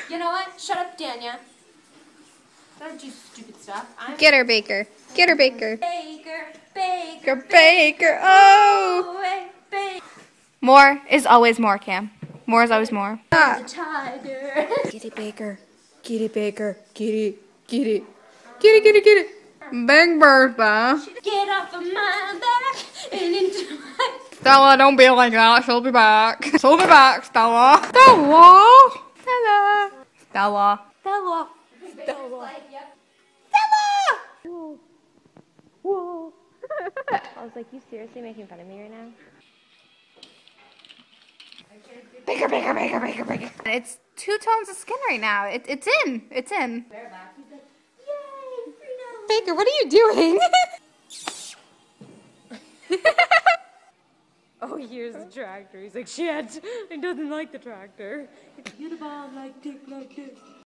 You know what? Shut up, Danya. Don't do stupid stuff. Get her, Baker. Get her, Baker. Baker. Baker. Oh! Baker. More is always more, Cam. More is always more. The tiger. Get it, Baker. Get it, Baker. Get it. Get it. Get it, get it, get it. Bang Bertha. Get off of my back and into my... Stella, don't be like that. She'll be back. She'll be back, Stella. Stella. Stella. Stella. Stella. Stella. Stella. Whoa. I was like, you seriously making fun of me right now? Baker, Baker, Baker, Baker, Baker. It's 2 tones of skin right now. It's in. It's in. Baker, what are you doing? Oh, here's the tractor. He's like, shit. He doesn't like the tractor. Get a ball like dick like this.